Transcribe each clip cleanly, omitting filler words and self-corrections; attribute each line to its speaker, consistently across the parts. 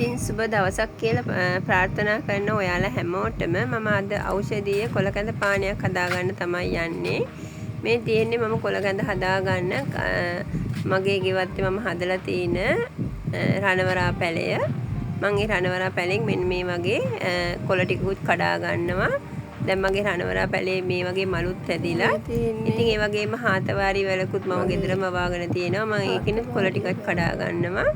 Speaker 1: ඉතින් සුබ දවසක් කියලා ප්‍රාර්ථනා කරන ඔයාලා හැමෝටම මම අද ඖෂධීය කොළකඳ පානයක් හදාගන්න තමයි යන්නේ. මේ තියෙන්නේ මම කොළකඳ හදාගන්න මගේ ගෙවත්තේ මම හදලා තියෙන රණවරා පැලය. මම ඒ රණවරා පැලෙන් මෙන්න මේ වගේ කොළ ටිකකුත් කඩා ගන්නවා. දැන් මගේ රණවරා පැලේ මේ වගේ මලුත් හැදිලා. ඉතින් ඒ වගේම හාතවාරි වලකුත් මම ගෙදරම වවාගෙන තියෙනවා. මම ඒකිනුත් කොළ ටිකක් කඩා ගන්නවා.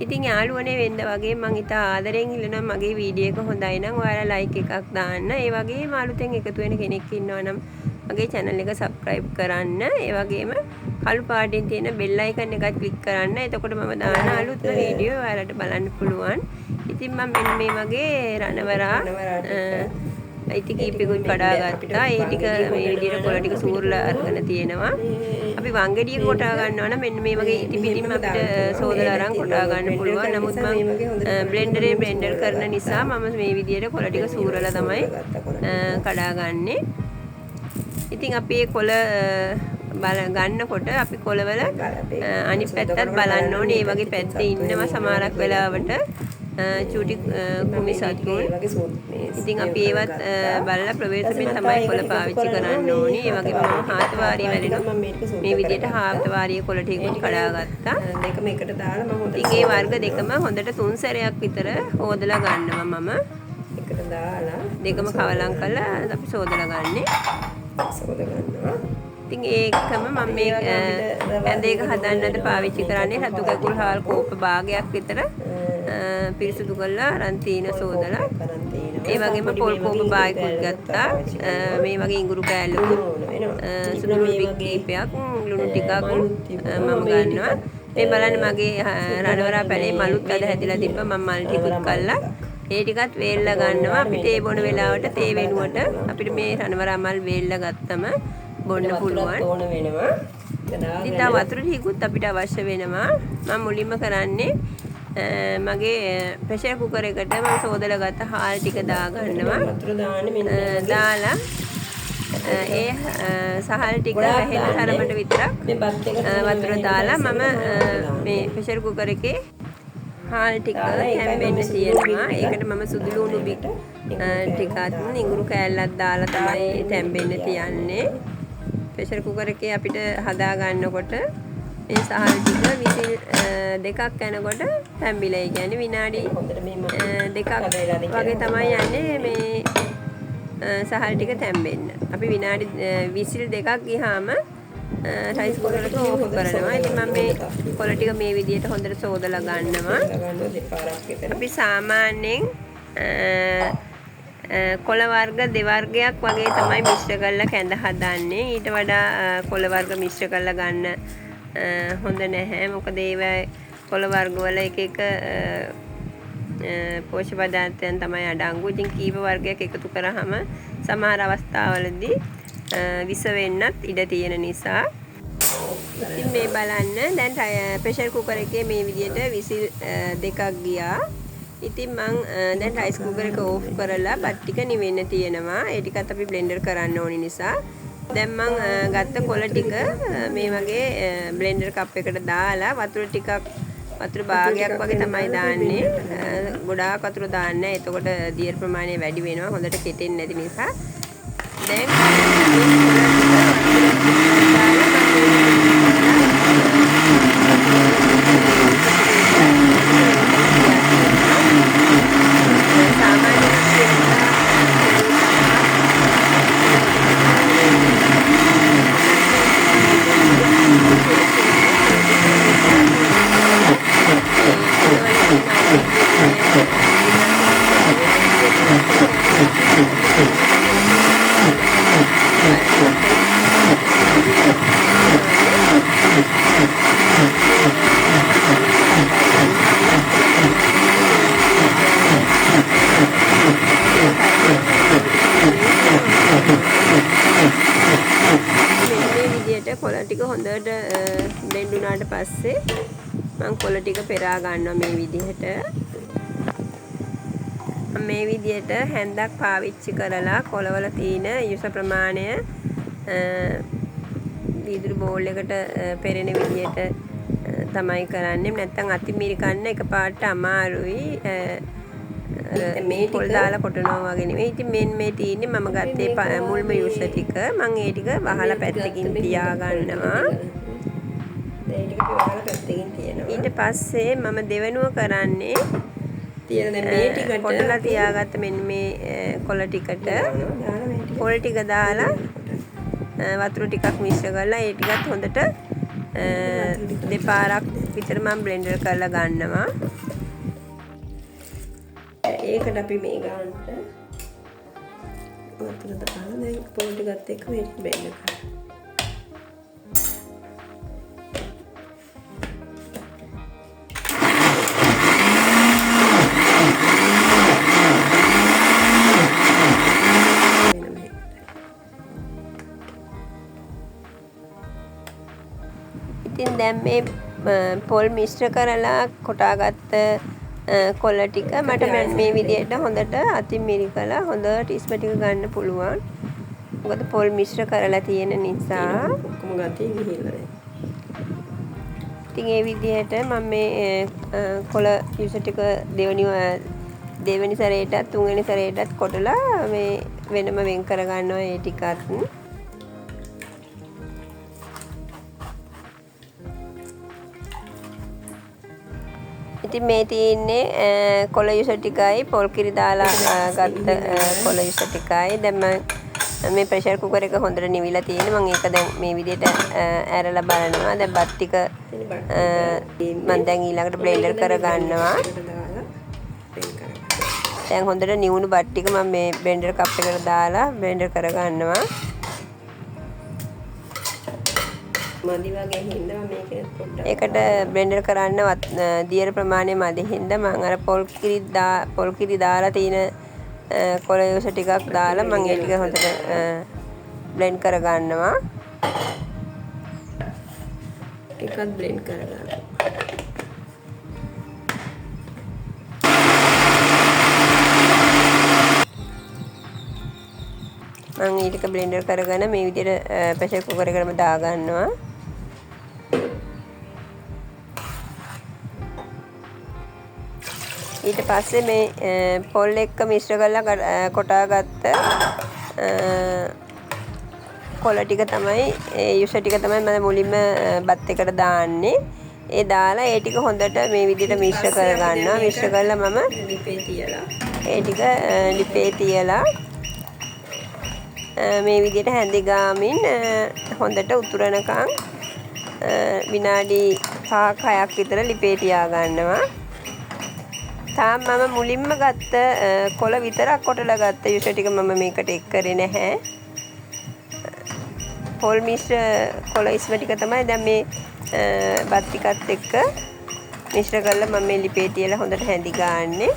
Speaker 1: ඉතින් යාළුවනේ වෙන්න වගේ මම ඉත ආදරෙන් ඉල්ලනවා මගේ වීඩියෝ එක හොඳයි නම් ඔයාලා ලයික් එකක් දාන්න. ඒ වගේම අලුතෙන් එකතු වෙන කෙනෙක් ඉන්නවා නම් මගේ channel එක subscribe කරන්න. ඒ වගේම කළු පාටින් තියෙන bell icon එකත් click කරන්න. එතකොට මම දාන අලුත් වීඩියෝ ඔයාලට බලන්න පුළුවන්. ඉතින් මම මෙන්න මේ වගේ රණවරා ඉති කීපෙකුත් කඩා ගත්තා. ඒ ටික මේ විදිහට කොළ ටික සූරලා අරගෙන තියෙනවා. අපි වංගෙඩිය කොටා ගන්නවා නම් මෙන්න මේ වගේ ඉති පිටින්ම අපිට සෝදලා අරන් කොටා ගන්න පුළුවන්. නමුත් මම බ්ලෙන්ඩරේ බ්ලෙන්ඩර් කරන නිසා මම මේ විදිහට කොළ ටික සූරලා තමයි කඩා ගන්නෙ. ඉතින් අපි මේ කොළ ගන්නකොට අපි කොළවල අනිත් පැත්තත් බලන්න ඕනේ. මේ වගේ පැත්තේ ඉන්නවා සමහරක් වෙලාවට චූටි කුමි සතුන්. ඉතින් අපි ඒවත් බලලා ප්‍රවේශමෙන් තමයි කොළ පාවිච්චි කරන්න ඕනේ. ඒ වගේම මම හාතවාරිය වැලෙනුත් මේ විදිහට හාතවාරිය කොළ ටිකකුත් කඩා ගත්තා.
Speaker 2: දෙකම එකට දාලා මම හොඳට
Speaker 1: ඉතින් මේ වර්ග දෙකම හොඳට 3 සැරයක් විතර හොදලා ගන්නවා මම.
Speaker 2: එකට දාලා
Speaker 1: දෙකම කවලම් කරලා අපි සෝදලා ගන්නෙ.
Speaker 2: සෝද ගන්නවා.
Speaker 1: ඉතින් ඒකම මම මේ ඇඳේක හදන්නද පාවිච්චි කරන්නේ රතු කකුල් හාල් කෝප භාගයක් විතර පිරිසිදු කරලා අරන් තීන සෝදලා. ඒ වගේම පොල් කෝප භාගයකුත් ගත්තා. මේ වගේ ඉඟුරු කෑල්ලකුත් සුදු මිරිස් කීපයක් ලුණු ටිකක් මම ගන්නවා. මේ බලන්න මගේ රණවරා පැලේ මලුත් අද හැදිලා තිබ්බා. මම මල් ටිකක් කල්ලා ඒ ටිකත් වේල්ලා ගන්නවා. අපිට ඒ බොන වෙලාවට තේ වෙනුවට අපිට මේ රණවරා මල් වේල්ලා ගත්තම බොන්න පුළුවන්.
Speaker 2: ඕන වෙනවා.
Speaker 1: ඉතින් වතුර ටිකකුත් අපිට අවශ්‍ය වෙනවා. මම මුලින්ම කරන්නේ මගේ ප්‍රෙෂර් කුකර් එකට මම සෝදලා ගත්ත හාල් ටික දාගන්නවා.
Speaker 2: වතුර දාන්නේ මෙන්න
Speaker 1: දාලා ඒ සහල් ටික වැහෙන තරමට විතරක්
Speaker 2: මේ බත් එක
Speaker 1: වතුර දාලා මම මේ ප්‍රෙෂර් කුකර් එකේ හාල් ටික හැම්බෙන්න තියෙනවා. ඒකට මම සුදු ලුණු ටිකත් ඉඟුරු කෑල්ලක් දාලා තමයි තැම්බෙන්න තියන්නේ. ප්‍රෙෂර් කුකර් එකේ අපිට හදා ගන්නකොට මේ සහල් ටික විසිල් දෙකක් යනකොට තැම්බිලා. ඒ කියන්නේ විනාඩි දෙකක් වගේ තමයි යන්නේ මේ සහල් ටික තැම්බෙන්න. අපි විනාඩි විසිල් දෙකක් ගියාම රයිස් කුකර් එක ඕෆ් කරනවා. ඉතින් මම මේ කොළ ටික මේ විදිහට හොඳට සෝදලා ගන්නවා. අපි සාමාන්‍යයෙන් කොළ වර්ග දෙවර්ගයක් වගේ තමයි මිශ්‍ර කරලා කැඳ හදන්නේ. ඊට වඩා කොළ වර්ග මිශ්‍ර කරලා ගන්න හොඳ නැහැ. මොකද ඒවා කොළ වර්ග වල එක එක පෝෂක පදාර්ථයන් තමයි අඩංගු. ඉතින් කීප වර්ගයක් එකතු කරාම සමහර අවස්ථාවලදී විස වෙන්නත් ඉඩ තියෙන නිසා. ඉතින් මේ බලන්න දැන් ප්‍රෙෂර් කුකර් එකේ මේ විදිහට විසිල් දෙකක් ගියා. ඉතින් මං දැන් රයිස් කුකර් එක ඕෆ් කරලා බත් ටික නිවෙන්න තියෙනවා. ඒ ටිකත් අපි බ්ලෙන්ඩර් කරන්න ඕනි නිසා. දැන් මං ගත්ත කොළ ටික මේ වගේ බ්ලෙන්ඩර් කප් එකට දාලා වතුර භාගයක් වගේ තමයි දාන්නේ. ගොඩාක් වතුර දාන්න. එතකොට දියර ප්‍රමාණය වැඩි වෙනවා. හොඳට කෙටෙන්නේ නැති නිසා. දැන් කොළ ටික හොඳට බ්ලෙන්ඩ් වුණාට පස්සේ මම කොළ ටික පෙරා ගන්නවා මේ විදිහට. මේ විදිහට හැන්දක් පාවිච්චි කරලා කොළවල තියෙන යුෂ ප්‍රමාණය වීදුරු බෝල් එකට පෙරෙන විදිහට තමයි කරන්නේ. නැත්තම් අතිමිරි කන්න එකපාරට අමාරුයි.
Speaker 2: මේ
Speaker 1: පොල් දාලා කොටනවා වගේ නෙවෙයි. ඉතින් මේ තියෙන්නේ මම ගත්තේ මුල්ම යුෂ ටික. මම ඒ ටික වහලා පැත්තකින් තියා ගන්නවා. ඊට පස්සේ මම දෙවෙනුව කරන්නේ කොටලා තියාගත්ත මෙන්න මේ කොළ ටිකට පොල් ටික දාලා වතුර ටිකක් මිශ්‍ර කරලා ඒ ටිකත් හොඳට දෙපාරක් විතර මම බ්ලෙන්ඩර් කරලා ගන්නවා.
Speaker 2: ඒකට අපි මේ ගන්නට වතුර දාලා දැන් පොල් ටිකත් එක්ක මේක බෙල්ල කරා.
Speaker 1: ඉතින් දැන් මේ පොල් මිශ්‍ර කරලා කොටාගත්ත කොළ ටික මට මේ විදිහට හොඳට අතින් මිරි කළා හොඳට ඉස්ම ටික ගන්න පුළුවන්. මොකද පොල් මිශ්‍ර කරලා තියෙන නිසා
Speaker 2: ඔක්කොම ගතිය ගිහිල්ලා දැන්.
Speaker 1: ඉතින් ඒ විදිහට මම මේ කොළ යුෂ ටික දෙවෙනි සැරේටත් තුන්වෙනි සැරේටත් කොටලා මේ වෙනම වෙන් කර ගන්නවා ඒ ටිකත්. ඉතින් මේ තියෙන්නේ කොළ යුෂ ටිකයි පොල් කිරි දාලා ගත්ත කොළ යුෂ ටිකයි. දැන් මම මේ ප්‍රෙෂර් කුකර් එක හොඳට නිවිලා තියෙන්නේ. මම ඒක දැන් මේ විදිහට ඇරලා බලනවා. දැන් බත් ටික මම දැන් ඊළඟට බ්ලෙන්ඩර් කර ගන්නවා. දැන් හොඳට නිවුණු බත් ටික මම මේ බ්ලෙන්ඩර් කප් එකට දාලා බ්ලෙන්ඩර් කර ගන්නවා.
Speaker 2: මදි වගේ හින්දා මේකේ පොඩ්ඩක්
Speaker 1: ඒකට බ්ලෙන්ඩර් කරන්න දියර ප්‍රමාණය මදි හින්දා මම අර පොල් කිරි දාලා තියෙන කොළ යුෂ ටිකක් දාලා මම ඒ ටික හොඳට බ්ලෙන්ඩ් කර ගන්නවා.
Speaker 2: එකත් බ්ලෙන්ඩ් කරලා
Speaker 1: මම ඊ ටික බ්ලෙන්ඩර් කරගෙන මේ විදිහට ප්‍රෙෂර් කුකර් එකටම දා ගන්නවා. ඊට පස්සේ මේ පොල් එක්ක මිශ්‍ර කරලා කොටාගත්ත කොළ ටික තමයි යුෂ ටික තමයි මම මුලින්ම බත් එකට දාන්නේ. ඒ දාලා ඒ ටික හොඳට මේ විදිහට මිශ්‍ර කර ගන්නවා. මිශ්‍ර කරලා මම
Speaker 2: ලිපේ තියලා
Speaker 1: ඒ ටික ලිපේ තියලා මේ විදිහට හැඳි ගාමින් හොඳට උතුරනකම් විනාඩි 5-6ක් විතර ලිපේ තියා ගන්නවා. තාම මම මුලින්ම ගත්ත කොළ විතරක් කොටලා ගත්ත යුෂ ටික මම මේකට එක් කරේ නැහැ. පොල් මිශ්‍ර කොළ ඉස්ම ටික තමයි දැන් මේ බත් ටිකත් එක්ක මිශ්‍ර කරලා මම මේ ලිපේ තියලා හොඳට හැඳි ගාන්නේ.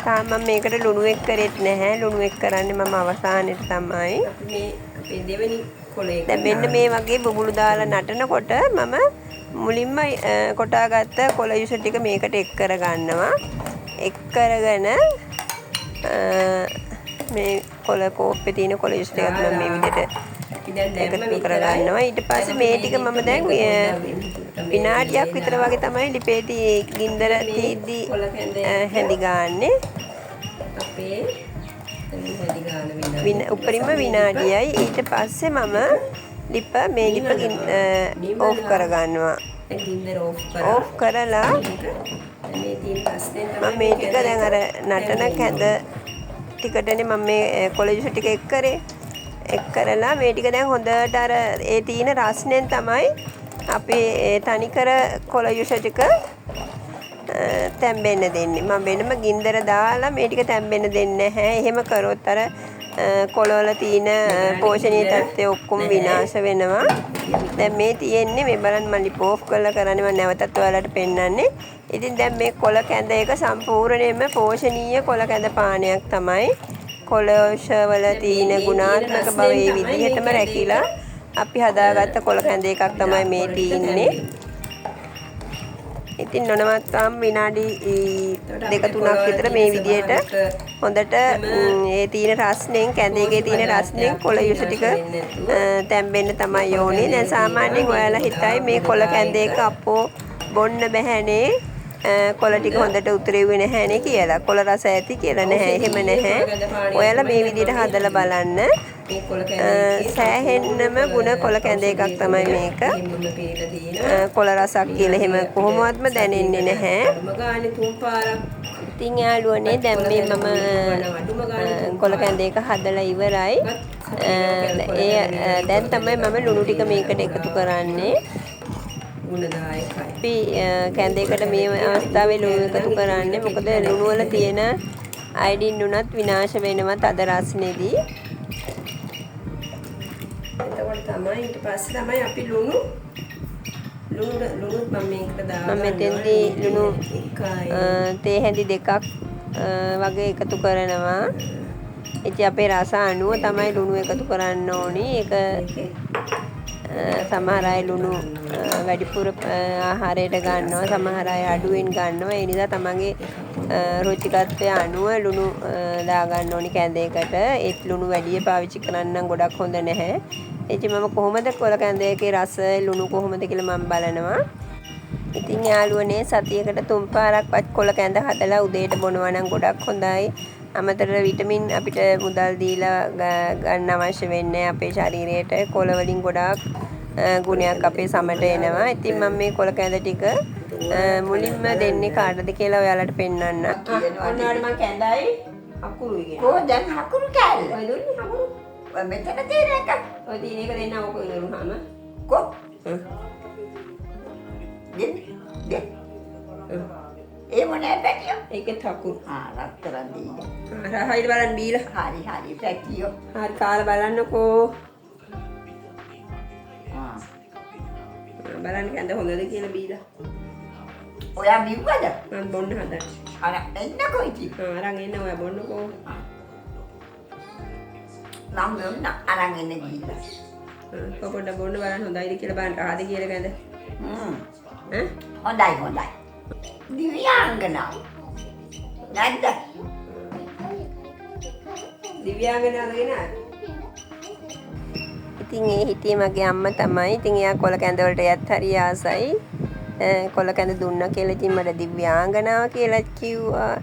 Speaker 1: තාම මම මේකට ලුණු එක් කරෙත් නැහැ. ලුණු එක් කරන්නේ මම අවසානයේ තමයි.
Speaker 2: මේ අපේ දෙවෙනි කොළේ
Speaker 1: දැන් මෙන්න මේ වගේ බුබුලු දාලා නටනකොට මම මුලින්ම කොටාගත්ත කොළ යුෂ ටික මේකට එක් කර ගන්නවා. එක් කරගෙන මේ කොළ කෝප්පේ තියෙන කොළ යුෂ ටිකත් මම මේ විදිහට එකතු කර ගන්නවා. ඊට පස්සේ මේ ටික මම දැන් විනාඩියක් විතර වගේ තමයි ලිපේ ගින්දර තීද්දි හැඳි ගන්නෙ.
Speaker 2: අපේ හැඳි ගන්න
Speaker 1: උපරිම විනාඩියයි. ඊට පස්සේ මම මේ ලිප ඕෆ් කර ගන්නවා.
Speaker 2: ගින්දර
Speaker 1: ඕෆ් කරලා
Speaker 2: මේ තියෙන ප්‍රශ්නේ
Speaker 1: මම මේ ටික දැන් අර නටන කැඳ ටිකටනේ මම මේ කොළ යුෂ ටික එක් කරේ. එක් කරලා මේ ටික දැන් හොඳට අර ඒ තියෙන රස්නෙන් තමයි අපේ තනිකර කොළ යුෂ ටික තැම්බෙන්න දෙන්නේ. මම වෙනම ගින්දර දාලා මේ ටික තැම්බෙන්න දෙන්නේ නැහැ. එහෙම කරොත් අර කොළවල තියෙන පෝෂණීය තත්ත්වය ඔක්කොම විනාශ වෙනවා. දැන් මේ තියෙන්නේ මේ බලන්න මම ලිප් ඕෆ් කරලා කරන්නේ මම නැවතත් ඔයාලට පෙන්නන්නේ. ඉතින් දැන් මේ කොළ කැඳ එක සම්පූර්ණයෙන්ම පෝෂණීය කොළ කැඳ පානයක් තමයි. කොළ යුෂ වල තියෙන ගුණාත්මක බව ඒ විදිහටම රැකිලා අපි හදාගත්ත කොළ කැඳ එකක් තමයි මේ තියෙන්නේ. ඉතින් නොනවත්වාම විනාඩි 2-3ක් විතර මේ විදියට හොඳට ඒ තියෙන රස්නෙන් කැඳේකේ තියෙන රස්නෙන් කොළ යුස ටික තැම්බෙන්න තමයි ඕනේ. දැන් සාමාන්‍යයෙන් ඔයාලා හිතයි මේ කොළ කැඳේක අපෝ බොන්න බැහැනේ. කොළ ටික හොඳට උතුරෙව්වේ නැහැනේ කියලා. කොළ රස ඇති කියලා නැහැ. එහෙම නැහැ. ඔයාලා මේ විදිහට හදලා බලන්න. සෑහෙන්නම ගුණ කොළ කැඳ එකක් තමයි මේක. කොළ රසක් කියලා එහෙම කොහොමවත්ම දැනෙන්නේ නැහැ. ඉතින් යාළුවනේ දැන් මේ මම කොළ කැඳ එක හදලා ඉවරයි. දැන් තමයි මම ලුණු ටික මේකට එකතු කරන්නේ. අපි කැඳේකට මේ අවස්ථාවේ ලුණු එකතු කරන්නේ මොකද ලුණු වල තියෙන අයඩින් උනත් විනාශ වෙනවා තද රසනේදී.
Speaker 2: එතකොට තමයි ඊට පස්සේ තමයි අපි ලුණු මම මේකට දානවා.
Speaker 1: මම මෙතෙන්දී ලුණු තේ හැඳි දෙකක් වගේ එකතු කරනවා. ඉතින් අපේ රස අනුව තමයි ලුණු එකතු කරන්න ඕනි. ඒක සමහර අය ලුණු වැඩිපුර ආහාරයට ගන්නවා, සමහර අය අඩුවෙන් ගන්නවා. ඒ නිසා තමන්ගේ රුචිකත්වය අනුව ලුණු දා ගන්න ඕනි කැඳේකට. ඒත් ලුණු වැඩි පාවිච්චි කරන්න නම් ගොඩක් හොඳ නැහැ. ඉතින් මම කොහොමද කොළ කැඳේකේ රස ලුණු කොහොමද කියලා මම බලනවා. ඉතින් යාළුවනේ සතියකට 3 පාරක්වත් කොළ කැඳ හදලා උදේට බොනවා නම් ගොඩක් හොඳයි. අමතර විටමින් අපිට මුදල් දීලා ගන්න අවශ්‍ය වෙන්නේ අපේ ශරීරයට. කොළ වලින් ගොඩාක් ගුණයක් අපේ සමට එනවා. ඉතින් මම මේ කොළ කැඳ ටික මුලින්ම දෙන්නේ කාටද කියලා ඔයාලට පෙන්වන්න.
Speaker 2: ඔන්නෝඩ මම කැඳයි අකුරු ඉගෙන.
Speaker 3: කො දැන් හකුරු කෑල්ල.
Speaker 2: ඔය දුන්නේ අකුරු.
Speaker 3: මෙතන තියෙන එක.
Speaker 2: ඔය තියෙන එක දෙන්න ඔක ඉලුනහම.
Speaker 3: කො. දෙන්න. ඒ මොනේ පැටියෝ?
Speaker 2: ඒකෙත් අකුරු.
Speaker 3: රත්තරන් දීලා.
Speaker 2: හරියට බලන්න බීලා.
Speaker 3: හරි පැටියෝ.
Speaker 2: හරි කාලා බලන්නකෝ. බලන්න කැඳ හොඳද කියලා බීලා.
Speaker 3: ඔයා බිව්වද?
Speaker 2: මම බොන්න හදන්නේ.
Speaker 3: අර එන්නකෝ ඉතින්.
Speaker 2: අරන් එන්න ඔයා බොන්නකෝ.
Speaker 3: නම් දුන්න අරන් එන්න ගිහිල්ලා.
Speaker 2: පොඩ්ඩක් බොන්න බලන්න හොඳයිද කියලා බලන්න. ආද කියලා කැඳ.
Speaker 3: හොඳයි. දිව්‍යාංගනාව. නැද්ද?
Speaker 2: දිව්‍යාංගනාවද ගෙනාද?
Speaker 1: ඉතින් ඒ හිටියේ මගේ අම්මා තමයි. ඉතින් එයා කොළ කැඳ වලට යත් හරි ආසයි. කොළ කැඳ දුන්නා කියලා ඉතින් මට දිව්‍යාංගනාව කියලා කිව්වා.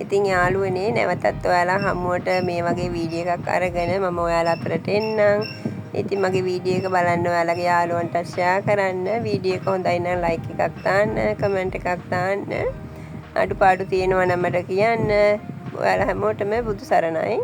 Speaker 1: ඉතින් යාළුවනේ නැවතත් ඔයාලා හමුවට මේ වගේ වීඩියෝ එකක් අරගෙන මම ඔයාලා අතරට එන්නම්. ඉතින් මගේ වීඩියෝ එක බලන්න ඔයාලගේ යාළුවන්ට ෂෙයා කරන්න. වීඩියෝ එක හොඳයි නම් ලයික් එකක් දාන්න, කමෙන්ට් එකක් දාන්න. අඩුපාඩු තියෙනවා නම් මට කියන්න. ඔයාලා හැමෝටම බුදු සරණයි.